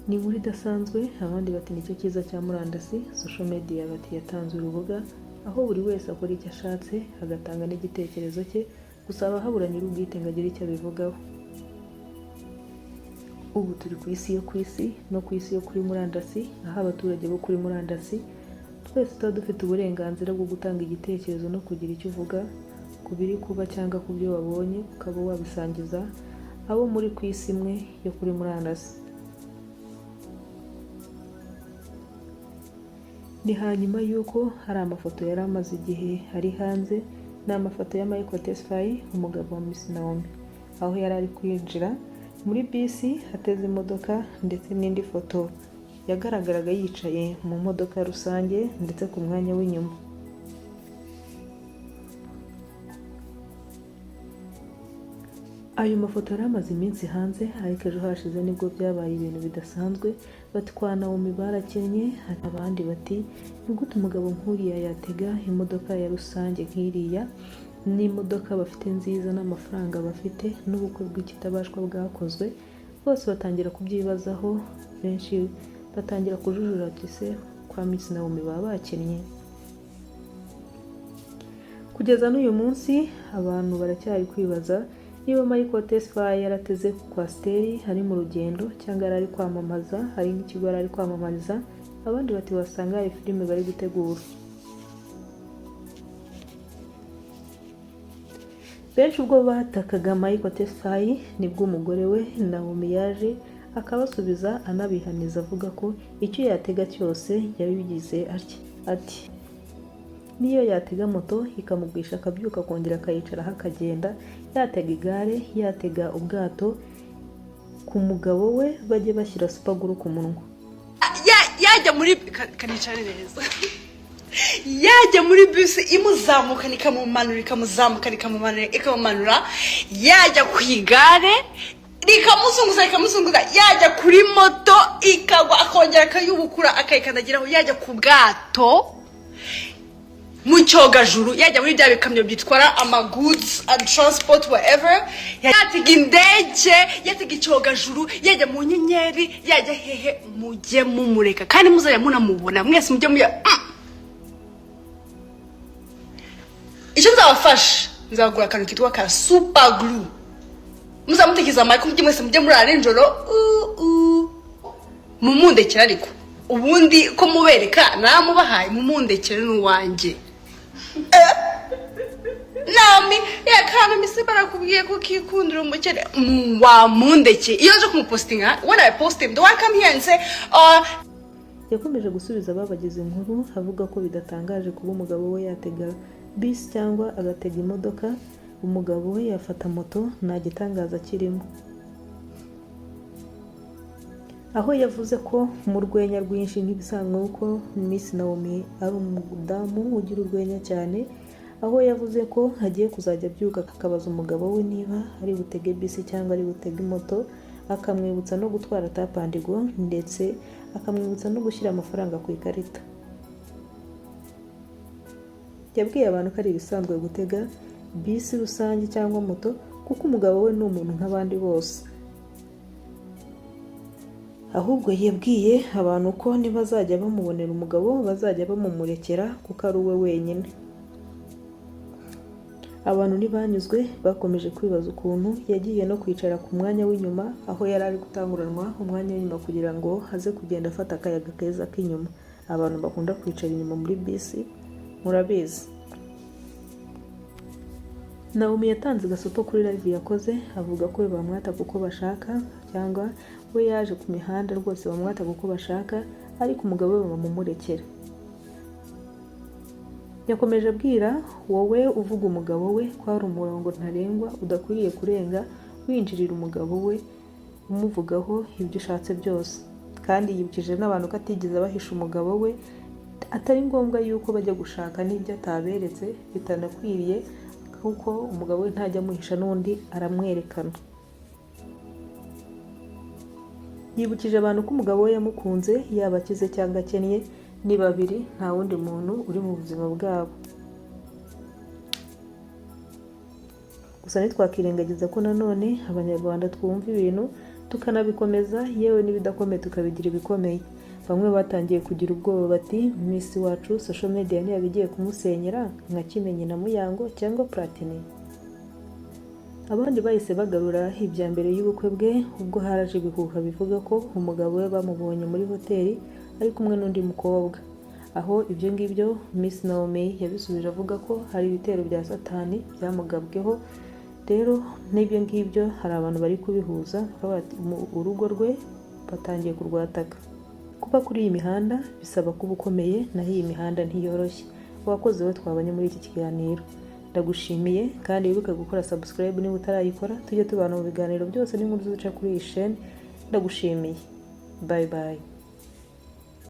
ni inkuru idasanzwe, abandi bati nicyo cyiza cya murandasi. Social media bati yatanze urubuga aho buri wese akora icyo ashatse agatanga n'igitekerezo cye, gusa abahabura nyir'ubwite ngo agire icyo abivugaho. Ubu turi ku isi yo ku isi no ku isi yo kuri murandasi, aho abaturage bo kuri murandasi twese tuba dufite uburenganzira bwo gutanga igitekerezo no kugira icyo uvuga ku biri kuba cyangwa ku byo wabonye, ukaba wabisangiza abo muri ku isi imwe yo kuri murandasi. Ni hanyuma y'uko hari amafoto yari amaze igihe ari hanze, ni amafoto ya Michael Tesfaye, umugabo wa Miss Naomi, aho yari ari kwinjira muri bisi ateze imodoka, ndetse n'indi foto yagaragaraga yicaye mu modoka rusange ndetse ku mwanya w'inyuma. Ayo mafoto yari amaze iminsi hanze, ariko ejo hashize nibwo byabaye ibintu bidasanzwe. Bati kwa Naomi barakennye, abandi bati ni gute umugabo nk'uriya yatega imodoka ya rusange nk'iriya, n'imodoka bafite nziza n'amafaranga bafite n'ubukwe bw'ikitabashwa bwakozwe. Bose batangira kubyibazaho, benshi batangira kujujura ati se kwa Miss Naomi baba bakennye? Kugeza n'uyu munsi abantu baracyari kwibaza niba Michael Tesfaye yarateze kwasiteri ari mu rugendo cyangwa ari kwamamaza, hari n'ikigo ari kwamamariza. Abandi bati wasanga ari filime bari gutegura. Benshi ubwo batakaga Michael Tesfaye, nibwo umugore we Naomi yaje akabasubiza anabihaniza, avuga ko icyo yatega cyose yabigize ati niyo yatega moto ikamugwisha akabyuka akongera akayicaraho akagenda, yatega igare, yatega ubwato, ku mugabo we bajye bashyira supaguru ku munwa, yajya muri kanicare neza yajya muri bisi imuzamuka nikamumanura, ikamuzamuka ikamumanura, yajya ku igare rikamusunguza, yajya kuri moto ikagwa akongera akayubukura akayikandagiraho, yajya ku bwato mu cyogajuru, yajya muri bya bikamyo byitwara goods and transport whatever, yatega indege, yatega icyogajuru, yajya mu nyenyeri, yajya hehe. Mujye mumureka kandi muzajya munamubona mwese, mujye muya icyo nzabafasha, nzagura akantu kitwa ka super glue, muzamutekiza Michael, mujye mwese mujye muri arenjoro mumundekera, ariko ubundi ko mubereka namubahaye mumundekere n'uwanjye. Nami yakana Miss barakubwiye ko kikundira umukene wamundeke. Iyo nje kumupostinga, when I post him, do I come here and say yakomeje gusubiza babagize inkuru avuga ko bidatangaje kuba umugabo we yatega bisi cyangwa agatega imodoka, umugabo we yafata moto, nta gitangaza kirimo. Aho yavuze ko mu rwenya rwinshi nk'ibisanzwe uko Miss Naomi ari umudamu ugira urwenya cyane, aho yavuze ko hagiye kuzajya byuka akabaza umugabo we niba ari butege bisi cyangwa ari butege moto, akamwibutsa no gutwara tapandigo, ndetse akamwibutsa no gushyira amafaranga ku ikarita. Yabwiye abantu ko ari ibisanzwe gutega bisi rusange cyangwa moto, kuko umugabo we ni umuntu nk'abandi bose. Ahubwo yabwiye abantu ko nibazajya bamubonera umugabo bazajya bamumurekera kuko ari we wenyine. Abantu ntibanyuzwe, bakomeje kwibaza ukuntu yagiye no kwicara ku mwanya w'inyuma, aho yari ari gutanguranwa umwanya w'inyuma kugira ngo haze kugenda afata akayaga keza k'inyuma. Abantu bakunda kwicara inyuma muri bisi murabizi. Naomi yatanze gasopo kuri live yakoze, avuga ko bamwata kuko bashaka, cyangwa we yaje ku mihanda rwose bamwata kuko bashaka, ariko umugabo we bamumurekera. Yakomeje abwira wowe uvuga umugabo we ko ari umurongo ntarengwa udakwiriye kurenga, winjirira umugabo we umuvugaho ibyo ushatse byose. Kandi yibukije n'abantu ko atigeze bahisha umugabo we, atari ngombwa yuko bajya gushaka n'ibyo ataberetse bitanakwiriye, kuko umugabo we ntajya amuhisha n'undi aramwerekana. Yibukije abantu ko umugabo we yamukunze, yaba akize cyangwa akennye, ni babiri, nta wundi muntu uri mu buzima bwabo. Gusa ntitwakirengagiza ko nanone abanyarwanda twumva ibintu tukanabikomeza, yewe n'ibidakomeye tukabigira ibikomeye. Bamwe batangiye kugira ubwoba bati Miss wacu social media ntiyabigiye kumusenyera nka Kimenyi na Muyango cyangwa Platini. Abandi bahise bagarura ibya mbere y'ubukwe bwe ubwo haraje ibihuha bivuga ko umugabo we bamubonye muri hoteli ari kumwe n'undi mukobwa. Aho ibyo ngibyo Miss Naomi yabisubije avuga ko hari ibitero bya Satani byamugabweho. Rero n'ibyo ngibyo hari abantu bari kubihuza urugo rwe batangiye kurwataka. Kuba kuri iyi mihanda bisaba kuba ukomeye, naho iyi mihanda ntiyoroshye. Wakoze we twabanye muri iki kiganiro. Ndagushimiye kandi wibuke gukora subscribe niba utarayikora, tujye tubana mu biganiro byose n'inkuru zica kuri iyi chaîne. Ndagushimiye. Bye bye.